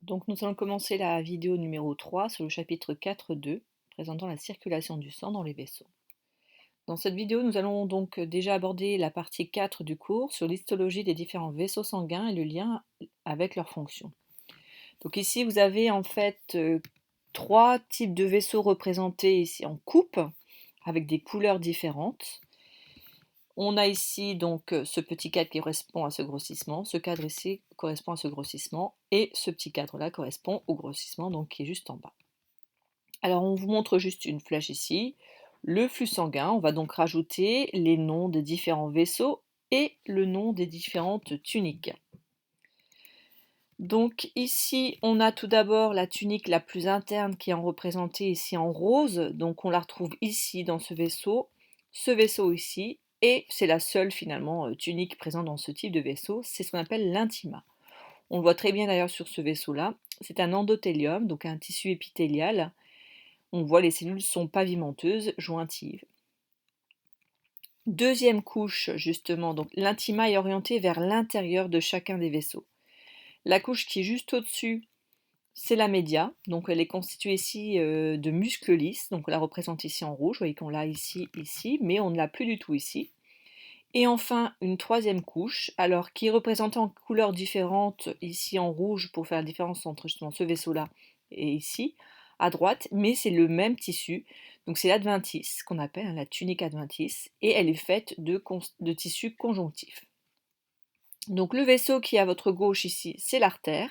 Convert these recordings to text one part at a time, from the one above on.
Donc nous allons commencer la vidéo numéro 3 sur le chapitre 4.2 présentant la circulation du sang dans les vaisseaux. Dans cette vidéo, nous allons donc déjà aborder la partie 4 du cours sur l'histologie des différents vaisseaux sanguins et le lien avec leurs fonctions. Donc ici, vous avez en fait trois types de vaisseaux représentés ici en coupe avec des couleurs différentes. On a ici donc ce petit cadre qui correspond à ce grossissement, ce cadre ici correspond à ce grossissement, et ce petit cadre-là correspond au grossissement, donc qui est juste en bas. Alors on vous montre juste une flèche ici, le flux sanguin, on va donc rajouter les noms des différents vaisseaux et le nom des différentes tuniques. Donc ici, on a tout d'abord la tunique la plus interne qui est représentée ici en rose, donc on la retrouve ici dans ce vaisseau ici, et c'est la seule finalement tunique présente dans ce type de vaisseau, c'est ce qu'on appelle l'intima. On le voit très bien d'ailleurs sur ce vaisseau-là, c'est un endothélium, donc un tissu épithélial. On voit les cellules sont pavimenteuses, jointives. Deuxième couche justement, donc l'intima est orientée vers l'intérieur de chacun des vaisseaux. La couche qui est juste au-dessus, c'est la média, donc elle est constituée ici de muscles lisses, donc on la représente ici en rouge, vous voyez qu'on l'a ici, ici, mais on ne l'a plus du tout ici. Et enfin, une troisième couche, alors qui est représentée en couleurs différentes, ici en rouge, pour faire la différence entre justement ce vaisseau-là et ici, à droite, mais c'est le même tissu, donc c'est l'adventice, qu'on appelle la tunique adventice, et elle est faite de tissu conjonctif. Donc le vaisseau qui est à votre gauche ici, c'est l'artère,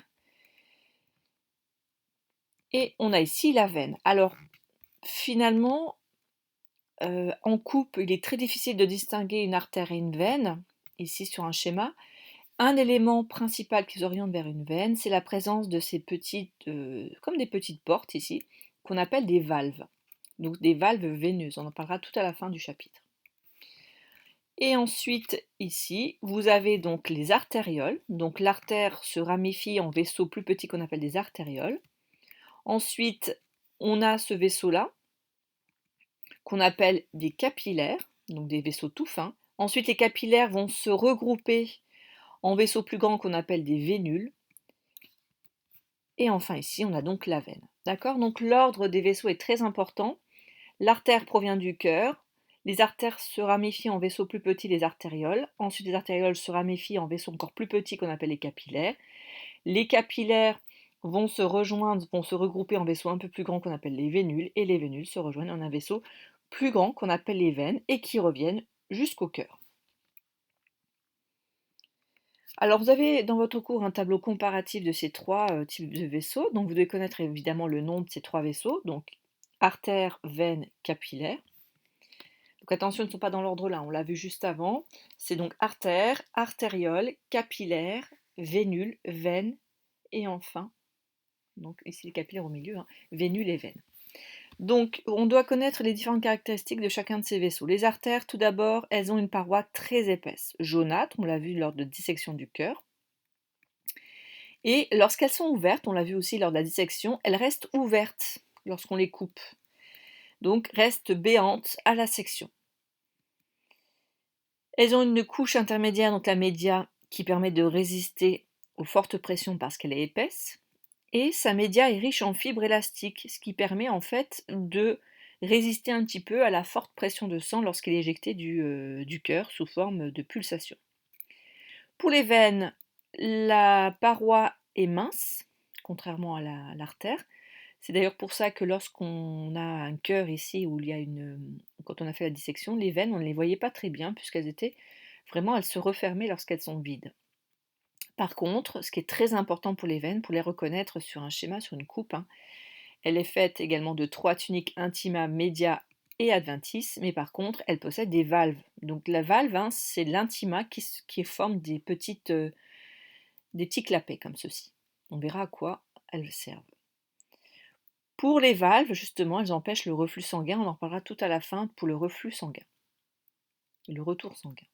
et on a ici la veine. Alors, finalement, en coupe, il est très difficile de distinguer une artère et une veine, ici sur un schéma. Un élément principal qui s'oriente vers une veine, c'est la présence de ces petites, comme des petites portes ici, qu'on appelle des valves. Donc des valves veineuses, on en parlera tout à la fin du chapitre. Et ensuite, ici, vous avez donc les artérioles. Donc l'artère se ramifie en vaisseaux plus petits qu'on appelle des artérioles. Ensuite, on a ce vaisseau-là, qu'on appelle des capillaires, donc des vaisseaux tout fins. Ensuite, les capillaires vont se regrouper en vaisseaux plus grands qu'on appelle des vénules. Et enfin ici, on a donc la veine. D'accord? Donc l'ordre des vaisseaux est très important. L'artère provient du cœur. Les artères se ramifient en vaisseaux plus petits, les artérioles. Ensuite, les artérioles se ramifient en vaisseaux encore plus petits qu'on appelle les capillaires. Les capillaires vont se rejoindre, vont se regrouper en vaisseaux un peu plus grands qu'on appelle les vénules. Et les vénules se rejoignent en un vaisseau plus grand qu'on appelle les veines et qui reviennent jusqu'au cœur. Alors, vous avez dans votre cours un tableau comparatif de ces trois types de vaisseaux. Donc, vous devez connaître évidemment le nom de ces trois vaisseaux. Donc, artère, veine, capillaire. Donc, attention, ils ne sont pas dans l'ordre là, on l'a vu juste avant. C'est donc artère, artériole, capillaire, vénule, veine, et enfin, donc ici les capillaires au milieu, vénule et veine. Donc, on doit connaître les différentes caractéristiques de chacun de ces vaisseaux. Les artères, tout d'abord, elles ont une paroi très épaisse, jaunâtre, on l'a vu lors de dissection du cœur. Et lorsqu'elles sont ouvertes, on l'a vu aussi lors de la dissection, elles restent ouvertes lorsqu'on les coupe. Donc restent béantes à la section. Elles ont une couche intermédiaire, donc la média, qui permet de résister aux fortes pressions parce qu'elle est épaisse. Et sa média est riche en fibres élastiques, ce qui permet en fait de résister un petit peu à la forte pression de sang lorsqu'il est éjecté du cœur sous forme de pulsation. Pour les veines, la paroi est mince, contrairement à l'artère. C'est d'ailleurs pour ça que lorsqu'on a un cœur ici, où il y a quand on a fait la dissection, les veines, on ne les voyait pas très bien, puisqu'elles étaient vraiment, elles se refermaient lorsqu'elles sont vides. Par contre, ce qui est très important pour les veines, pour les reconnaître sur un schéma, sur une coupe, elle est faite également de trois tuniques intima, media et adventice, mais par contre, elle possède des valves. Donc la valve, c'est l'intima qui forme des petits clapets comme ceci. On verra à quoi elles servent. Pour les valves, justement, elles empêchent le reflux sanguin, on en reparlera tout à la fin pour le reflux sanguin, le retour sanguin.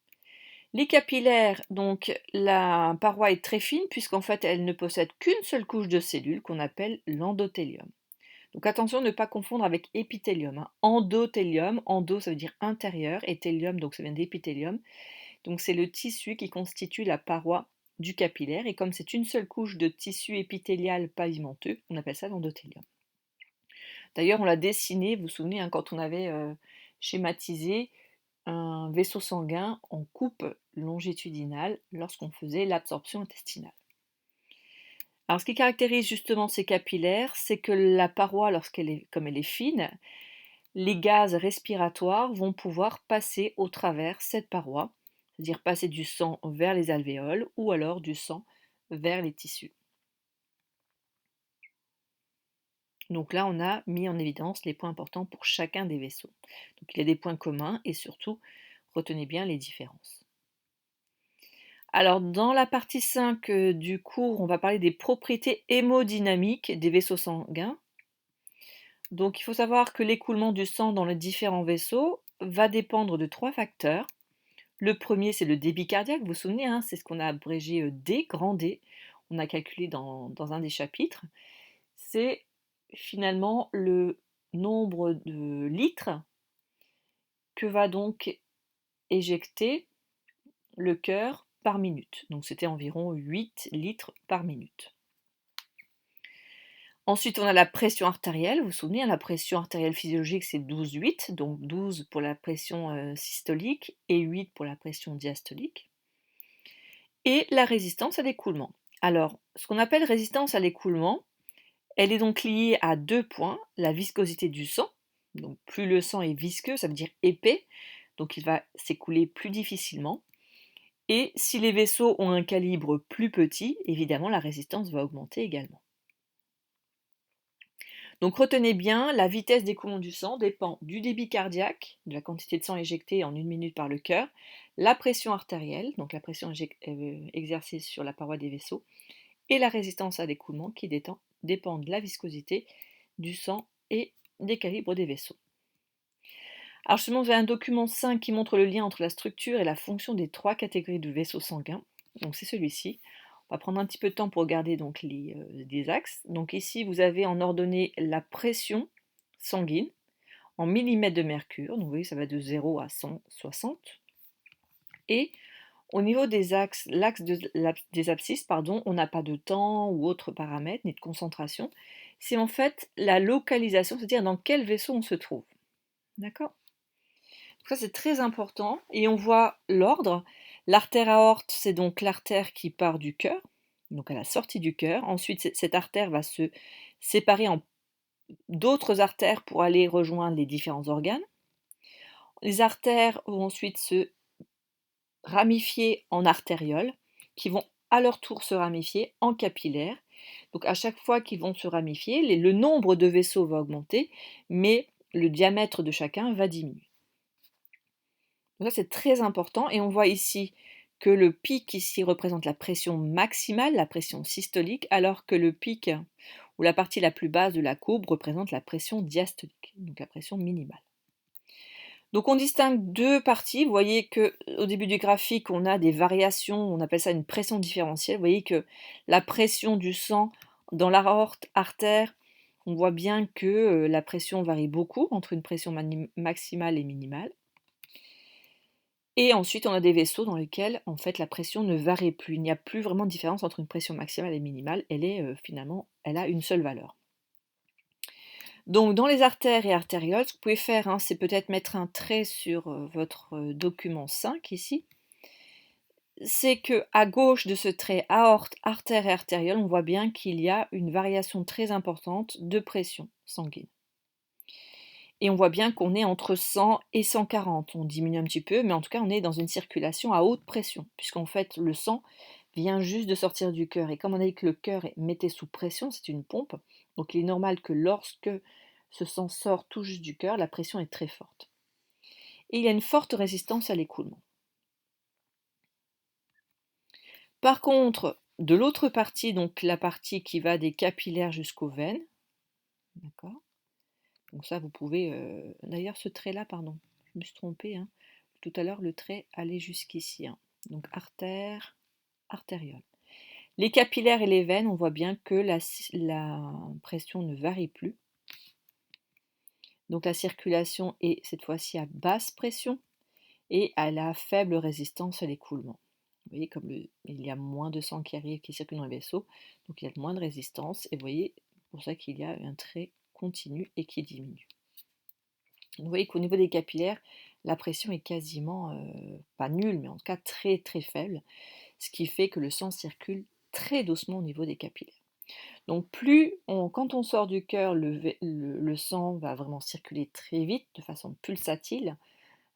Les capillaires, donc la paroi est très fine puisqu'en fait elle ne possède qu'une seule couche de cellules qu'on appelle l'endothélium. Donc attention de ne pas confondre avec épithélium. Endothélium, endo ça veut dire intérieur, et thélium donc ça vient d'épithélium. Donc c'est le tissu qui constitue la paroi du capillaire, et comme c'est une seule couche de tissu épithélial pavimenteux, on appelle ça l'endothélium. D'ailleurs, on l'a dessiné, vous vous souvenez, hein, quand on avait schématisé un vaisseau sanguin en coupe longitudinale lorsqu'on faisait l'absorption intestinale. Alors, ce qui caractérise justement ces capillaires, c'est que la paroi, comme elle est fine, les gaz respiratoires vont pouvoir passer au travers cette paroi, c'est-à-dire passer du sang vers les alvéoles ou alors du sang vers les tissus. Donc là, on a mis en évidence les points importants pour chacun des vaisseaux. Donc il y a des points communs et surtout, retenez bien les différences. Alors, dans la partie 5 du cours, on va parler des propriétés hémodynamiques des vaisseaux sanguins. Donc, il faut savoir que l'écoulement du sang dans les différents vaisseaux va dépendre de 3 facteurs. Le premier, c'est le débit cardiaque, vous vous souvenez, hein, c'est ce qu'on a abrégé D, grand D, on a calculé dans un des chapitres. C'est finalement le nombre de litres que va donc éjecter le cœur par minute. Donc c'était environ 8 litres par minute. Ensuite, on a la pression artérielle. Vous vous souvenez, la pression artérielle physiologique, c'est 12,8, donc 12 pour la pression systolique et 8 pour la pression diastolique. Et la résistance à l'écoulement. Alors, ce qu'on appelle résistance à l'écoulement, elle est donc liée à 2 points, la viscosité du sang. Donc plus le sang est visqueux, ça veut dire épais, donc il va s'écouler plus difficilement. Et si les vaisseaux ont un calibre plus petit, évidemment la résistance va augmenter également. Donc retenez bien, la vitesse d'écoulement du sang dépend du débit cardiaque, de la quantité de sang éjectée en 1 minute par le cœur, la pression artérielle, donc la pression exercée sur la paroi des vaisseaux, et la résistance à l'écoulement qui dépend de la viscosité du sang et des calibres des vaisseaux. Alors justement, vous avez un document 5 qui montre le lien entre la structure et la fonction des 3 catégories de vaisseaux sanguins. Donc c'est celui-ci. On va prendre un petit peu de temps pour regarder donc les axes. Donc ici, vous avez en ordonnée la pression sanguine en millimètres de mercure. Donc vous voyez, ça va de 0 à 160. Et au niveau des axes, des abscisses, on n'a pas de temps ou autre paramètre, ni de concentration. C'est en fait la localisation, c'est-à-dire dans quel vaisseau on se trouve. D'accord ? Donc ça, c'est très important. Et on voit l'ordre. L'artère aorte, c'est donc l'artère qui part du cœur, donc à la sortie du cœur. Ensuite, cette artère va se séparer en d'autres artères pour aller rejoindre les différents organes. Les artères vont ensuite se ramifier en artérioles, qui vont à leur tour se ramifier en capillaires. Donc à chaque fois qu'ils vont se ramifier, le nombre de vaisseaux va augmenter, mais le diamètre de chacun va diminuer. Donc ça, c'est très important, et on voit ici que le pic ici représente la pression maximale, la pression systolique, alors que le pic, ou la partie la plus basse de la courbe, représente la pression diastolique, donc la pression minimale. Donc on distingue 2 parties. Vous voyez qu'au début du graphique, on a des variations, on appelle ça une pression différentielle. Vous voyez que la pression du sang dans l'aorte, artère, on voit bien que la pression varie beaucoup entre une pression maximale et minimale. Et ensuite, on a des vaisseaux dans lesquels, en fait, la pression ne varie plus. Il n'y a plus vraiment de différence entre une pression maximale et minimale. Finalement, elle a une seule valeur. Donc, dans les artères et artérioles, ce que vous pouvez faire, hein, c'est peut-être mettre un trait sur votre document 5 ici. C'est que à gauche de ce trait aorte, artère et artériole, on voit bien qu'il y a une variation très importante de pression sanguine. Et on voit bien qu'on est entre 100 et 140. On diminue un petit peu, mais en tout cas, on est dans une circulation à haute pression, puisqu'en fait, le sang vient juste de sortir du cœur. Et comme on a dit que le cœur est metté sous pression, c'est une pompe, donc il est normal que lorsque ce sang sort tout juste du cœur, la pression est très forte. Et il y a une forte résistance à l'écoulement. Par contre, de l'autre partie, donc la partie qui va des capillaires jusqu'aux veines, d'accord ? Donc ça, vous pouvez... D'ailleurs, ce trait-là, pardon, je me suis trompée. Hein. Tout à l'heure, le trait allait jusqu'ici. Hein. Donc artère, artériole. Les capillaires et les veines, on voit bien que la pression ne varie plus. Donc la circulation est cette fois-ci à basse pression et elle a faible résistance à l'écoulement. Vous voyez comme il y a moins de sang qui arrive, qui circule dans le vaisseau, donc il y a moins de résistance, et vous voyez, c'est pour ça qu'il y a un trait continu et qui diminue. Vous voyez qu'au niveau des capillaires, la pression est quasiment, pas nulle, mais en tout cas très très faible, ce qui fait que le sang circule très doucement au niveau des capillaires. Donc quand on sort du cœur, le sang va vraiment circuler très vite, de façon pulsatile,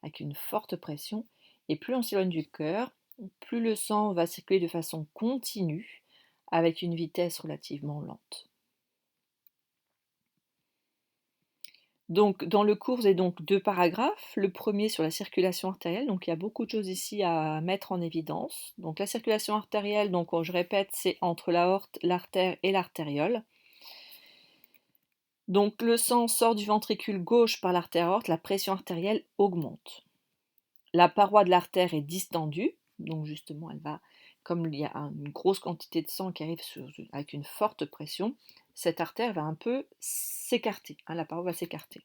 avec une forte pression, et plus on s'éloigne du cœur, plus le sang va circuler de façon continue, avec une vitesse relativement lente. Donc, dans le cours, j'ai donc deux paragraphes. Le premier sur la circulation artérielle. Donc, il y a beaucoup de choses ici à mettre en évidence. Donc, la circulation artérielle, donc, je répète, c'est entre l'aorte, l'artère et l'artériole. Donc, le sang sort du ventricule gauche par l'artère aorte, la pression artérielle augmente. La paroi de l'artère est distendue. Donc, justement, elle va, comme il y a une grosse quantité de sang qui arrive avec une forte pression, cette artère va un peu s'écarter. La paroi va s'écarter.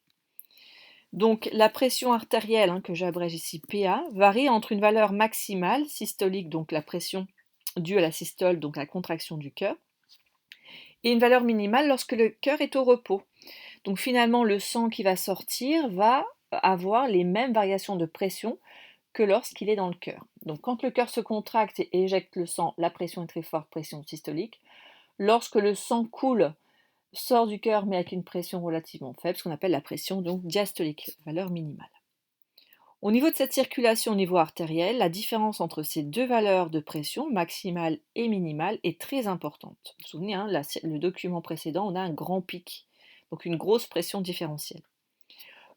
Donc la pression artérielle, que j'abrège ici PA, varie entre une valeur maximale systolique, donc la pression due à la systole, donc la contraction du cœur, et une valeur minimale lorsque le cœur est au repos. Donc finalement, le sang qui va sortir va avoir les mêmes variations de pression que lorsqu'il est dans le cœur. Donc quand le cœur se contracte et éjecte le sang, la pression est très forte, pression systolique. Lorsque le sang coule, sort du cœur mais avec une pression relativement faible, ce qu'on appelle la pression donc diastolique, valeur minimale. Au niveau de cette circulation au niveau artériel, la différence entre ces deux valeurs de pression, maximale et minimale, est très importante. Vous vous souvenez, le document précédent, on a un grand pic, donc une grosse pression différentielle.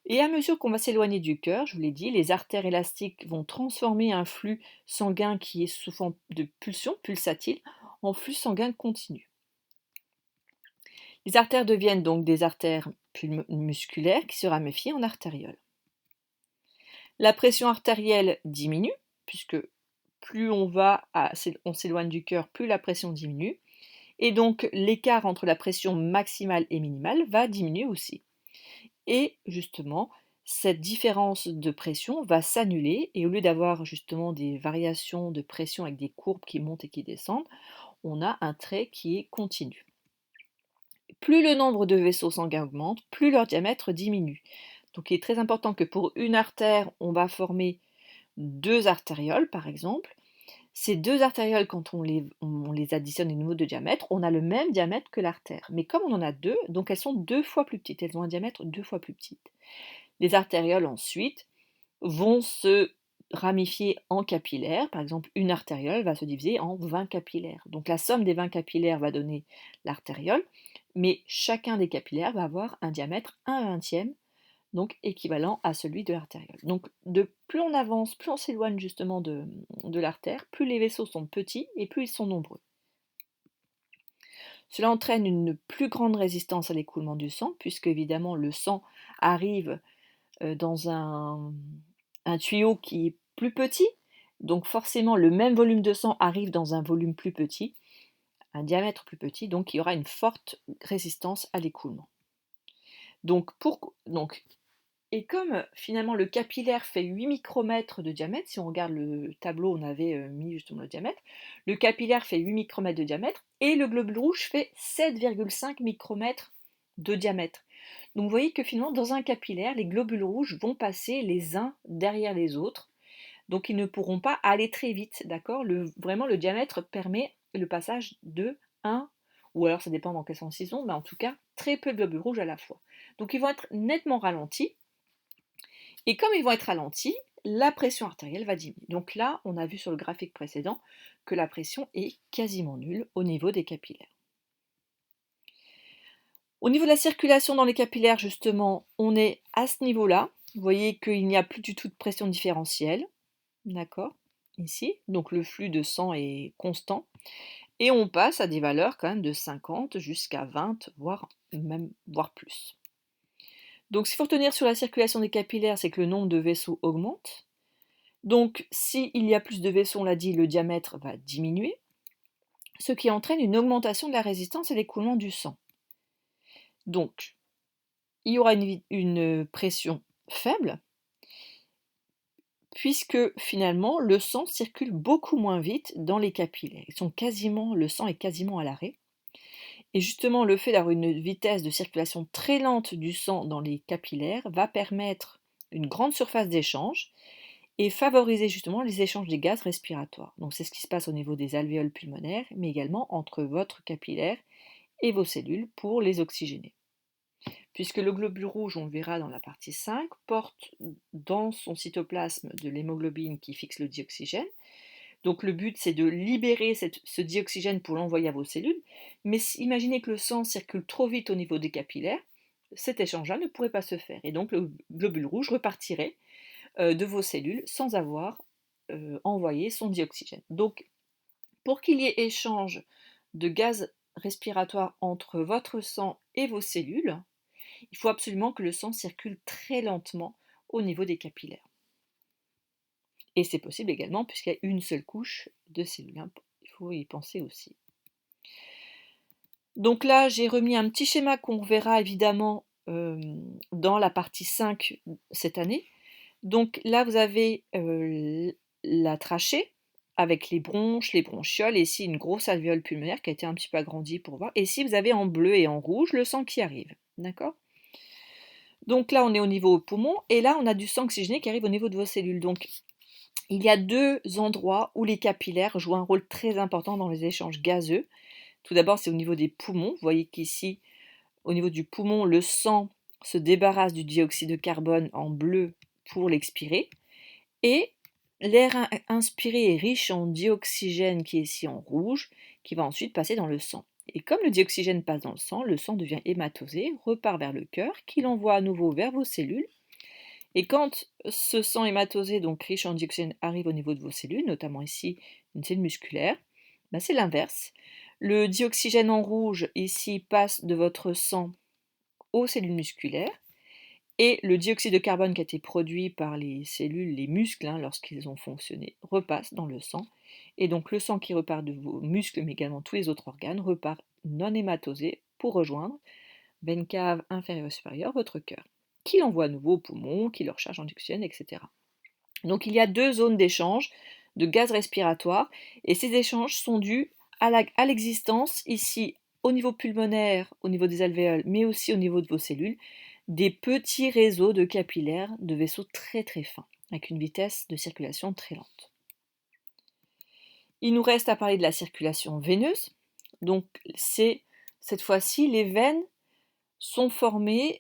Et à mesure qu'on va s'éloigner du cœur, je vous l'ai dit, les artères élastiques vont transformer un flux sanguin qui est sous forme de pulsion, pulsatile, en flux sanguin continu. Les artères deviennent donc des artères musculaires qui se ramifient en artérioles. La pression artérielle diminue, puisque plus on s'éloigne du cœur, plus la pression diminue. Et donc l'écart entre la pression maximale et minimale va diminuer aussi. Et justement, cette différence de pression va s'annuler, et au lieu d'avoir justement des variations de pression avec des courbes qui montent et qui descendent, on a un trait qui est continu. Plus le nombre de vaisseaux sanguins augmente, plus leur diamètre diminue. Donc il est très important que pour une artère, on va former deux artérioles par exemple. Ces deux artérioles, quand on les additionne au niveau de diamètre, on a le même diamètre que l'artère. Mais comme on en a deux, donc elles sont deux fois plus petites. Elles ont un diamètre deux fois plus petit. Les artérioles ensuite vont se ramifier en capillaires. Par exemple, une artériole va se diviser en 20 capillaires. Donc la somme des 20 capillaires va donner l'artériole, mais chacun des capillaires va avoir un diamètre 1/20, donc équivalent à celui de l'artériole. Donc plus on avance, plus on s'éloigne justement de l'artère, plus les vaisseaux sont petits et plus ils sont nombreux. Cela entraîne une plus grande résistance à l'écoulement du sang, puisque évidemment le sang arrive dans un tuyau qui est plus petit, donc forcément le même volume de sang arrive dans un volume plus petit, un diamètre plus petit, donc il y aura une forte résistance à l'écoulement. Et comme finalement le capillaire fait 8 micromètres de diamètre, si on regarde le tableau, on avait mis justement le diamètre, le capillaire fait 8 micromètres de diamètre et le globule rouge fait 7,5 micromètres de diamètre. Donc vous voyez que finalement dans un capillaire, les globules rouges vont passer les uns derrière les autres, donc ils ne pourront pas aller très vite, d'accord ? Vraiment le diamètre permet le passage de 1, ou alors ça dépend dans quel sens ils sont, mais en tout cas très peu de globules rouges à la fois. Donc ils vont être nettement ralentis. Et comme ils vont être ralentis, la pression artérielle va diminuer. Donc là, on a vu sur le graphique précédent que la pression est quasiment nulle au niveau des capillaires. Au niveau de la circulation dans les capillaires, justement, on est à ce niveau-là. Vous voyez qu'il n'y a plus du tout de pression différentielle. D'accord ? Ici. Donc le flux de sang est constant. Et on passe à des valeurs quand même de 50 jusqu'à 20, voire plus. Donc ce qu'il faut retenir sur la circulation des capillaires, c'est que le nombre de vaisseaux augmente. Donc s'il y a plus de vaisseaux, on l'a dit, le diamètre va diminuer, ce qui entraîne une augmentation de la résistance à l'écoulement du sang. Donc il y aura une pression faible, puisque finalement le sang circule beaucoup moins vite dans les capillaires. Le sang est quasiment à l'arrêt. Et justement, le fait d'avoir une vitesse de circulation très lente du sang dans les capillaires va permettre une grande surface d'échange et favoriser justement les échanges des gaz respiratoires. Donc c'est ce qui se passe au niveau des alvéoles pulmonaires, mais également entre votre capillaire et vos cellules pour les oxygéner. Puisque le globule rouge, on le verra dans la partie 5, porte dans son cytoplasme de l'hémoglobine qui fixe le dioxygène. Donc le but, c'est de libérer ce dioxygène pour l'envoyer à vos cellules. Mais imaginez que le sang circule trop vite au niveau des capillaires, cet échange-là ne pourrait pas se faire. Et donc le globule rouge repartirait de vos cellules sans avoir envoyé son dioxygène. Donc pour qu'il y ait échange de gaz respiratoire entre votre sang et vos cellules, il faut absolument que le sang circule très lentement au niveau des capillaires. Et c'est possible également puisqu'il y a une seule couche de cellules. Il faut y penser aussi. Donc là, j'ai remis un petit schéma qu'on verra évidemment dans la partie 5 cette année. Donc là, vous avez la trachée avec les bronches, les bronchioles, et ici une grosse alvéole pulmonaire qui a été un petit peu agrandie pour voir. Et ici, vous avez en bleu et en rouge le sang qui arrive. D'accord ? Donc là, on est au niveau poumon, et là, on a du sang oxygéné qui arrive au niveau de vos cellules. Donc, il y a deux endroits où les capillaires jouent un rôle très important dans les échanges gazeux. Tout d'abord, c'est au niveau des poumons. Vous voyez qu'ici, au niveau du poumon, le sang se débarrasse du dioxyde de carbone en bleu pour l'expirer. Et l'air inspiré est riche en dioxygène qui est ici en rouge, qui va ensuite passer dans le sang. Et comme le dioxygène passe dans le sang devient hématosé, repart vers le cœur, qui l'envoie à nouveau vers vos cellules. Et quand ce sang hématosé, donc riche en dioxygène, arrive au niveau de vos cellules, notamment ici une cellule musculaire, c'est l'inverse. Le dioxygène en rouge ici passe de votre sang aux cellules musculaires, et le dioxyde de carbone qui a été produit par les cellules, les muscles, lorsqu'ils ont fonctionné, repasse dans le sang. Et donc le sang qui repart de vos muscles, mais également tous les autres organes, repart non hématosé pour rejoindre, veine cave inférieure et supérieure, votre cœur, qui l'envoie à nouveau aux poumons, qui le recharge en oxygène, etc. Donc il y a deux zones d'échange de gaz respiratoire, et ces échanges sont dus à l'existence, ici, au niveau pulmonaire, au niveau des alvéoles, mais aussi au niveau de vos cellules, des petits réseaux de capillaires, de vaisseaux très très fins, avec une vitesse de circulation très lente. Il nous reste à parler de la circulation veineuse. Donc cette fois-ci, les veines sont formées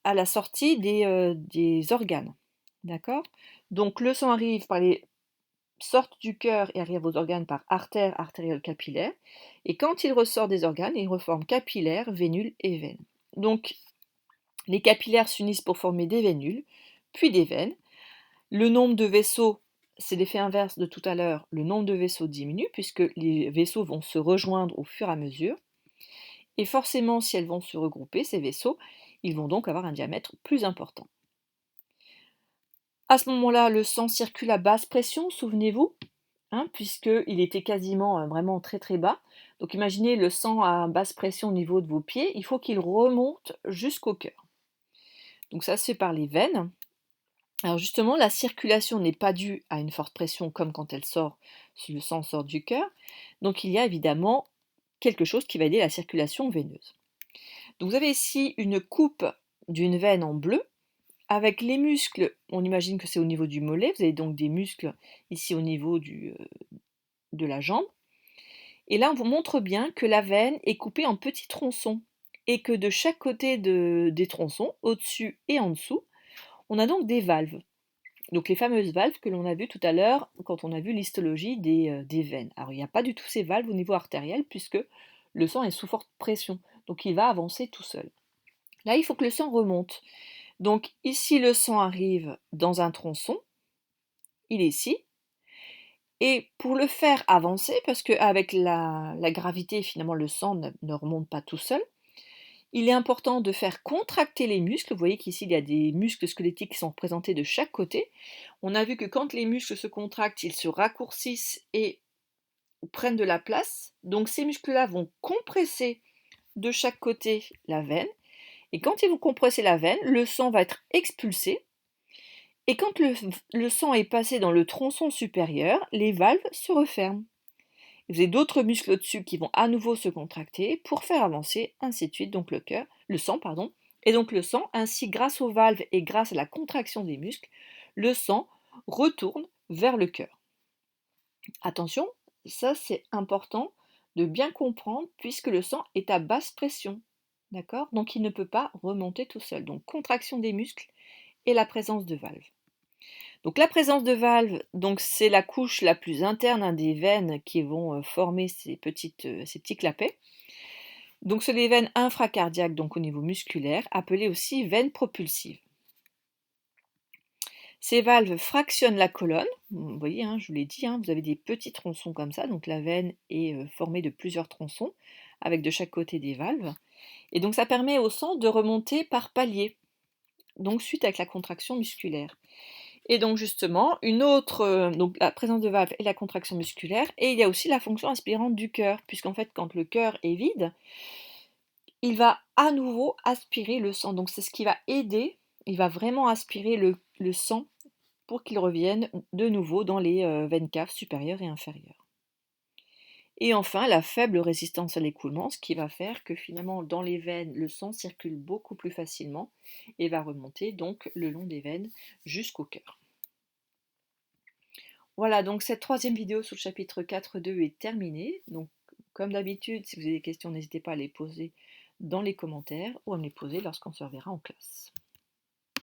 à la sortie des organes. D'accord ? Donc le sang arrive par les sortent du cœur et arrive à vos organes par artère artérielle capillaire. Et quand il ressort des organes, il reforme capillaires, vénules et veines. Donc les capillaires s'unissent pour former des vénules, puis des veines. Le nombre de vaisseaux, c'est l'effet inverse de tout à l'heure, le nombre de vaisseaux diminue puisque les vaisseaux vont se rejoindre au fur et à mesure. Et forcément, si elles vont se regrouper, ces vaisseaux, ils vont donc avoir un diamètre plus important. À ce moment-là, le sang circule à basse pression, souvenez-vous, puisqu'il était quasiment vraiment très très bas. Donc imaginez le sang à basse pression au niveau de vos pieds, il faut qu'il remonte jusqu'au cœur. Donc ça se fait par les veines. Alors justement, la circulation n'est pas due à une forte pression comme quand si le sang sort du cœur. Donc il y a évidemment quelque chose qui va aider la circulation veineuse. Donc vous avez ici une coupe d'une veine en bleu, avec les muscles, on imagine que c'est au niveau du mollet, vous avez donc des muscles ici au niveau de la jambe. Et là, on vous montre bien que la veine est coupée en petits tronçons, et que de chaque côté des tronçons, au-dessus et en dessous, on a donc des valves. Donc les fameuses valves que l'on a vues tout à l'heure quand on a vu l'histologie des veines. Alors il n'y a pas du tout ces valves au niveau artériel puisque le sang est sous forte pression, donc il va avancer tout seul. Là, il faut que le sang remonte. Donc ici, le sang arrive dans un tronçon, il est ici, et pour le faire avancer, parce qu'avec la gravité, finalement, le sang ne remonte pas tout seul, il est important de faire contracter les muscles. Vous voyez qu'ici, il y a des muscles squelettiques qui sont représentés de chaque côté. On a vu que quand les muscles se contractent, ils se raccourcissent et prennent de la place. Donc ces muscles-là vont compresser de chaque côté la veine. Et quand ils vont compresser la veine, le sang va être expulsé. Et quand le sang est passé dans le tronçon supérieur, les valves se referment. Vous avez d'autres muscles au-dessus qui vont à nouveau se contracter pour faire avancer, ainsi de suite, donc le sang, pardon. Et donc le sang, ainsi grâce aux valves et grâce à la contraction des muscles, le sang retourne vers le cœur. Attention, ça c'est important de bien comprendre puisque le sang est à basse pression. D'accord? Donc il ne peut pas remonter tout seul. Donc contraction des muscles et la présence de valves. Donc la présence de valves, donc c'est la couche la plus interne des veines qui vont former ces petits clapets. Donc c'est les veines infracardiaques, donc au niveau musculaire, appelées aussi veines propulsives. Ces valves fractionnent la colonne. Vous voyez, je vous l'ai dit, vous avez des petits tronçons comme ça, donc la veine est formée de plusieurs tronçons, avec de chaque côté des valves. Et donc ça permet au sang de remonter par paliers, donc suite avec la contraction musculaire. Et donc justement, donc la présence de valves et la contraction musculaire, et il y a aussi la fonction aspirante du cœur, puisqu'en fait quand le cœur est vide, il va à nouveau aspirer le sang. Donc c'est ce qui va aider, il va vraiment aspirer le sang pour qu'il revienne de nouveau dans les veines caves supérieures et inférieures. Et enfin, la faible résistance à l'écoulement, ce qui va faire que finalement dans les veines, le sang circule beaucoup plus facilement et va remonter donc le long des veines jusqu'au cœur. Voilà, donc cette troisième vidéo sur le chapitre 4.2 est terminée. Donc, comme d'habitude, si vous avez des questions, n'hésitez pas à les poser dans les commentaires ou à me les poser lorsqu'on se reverra en classe.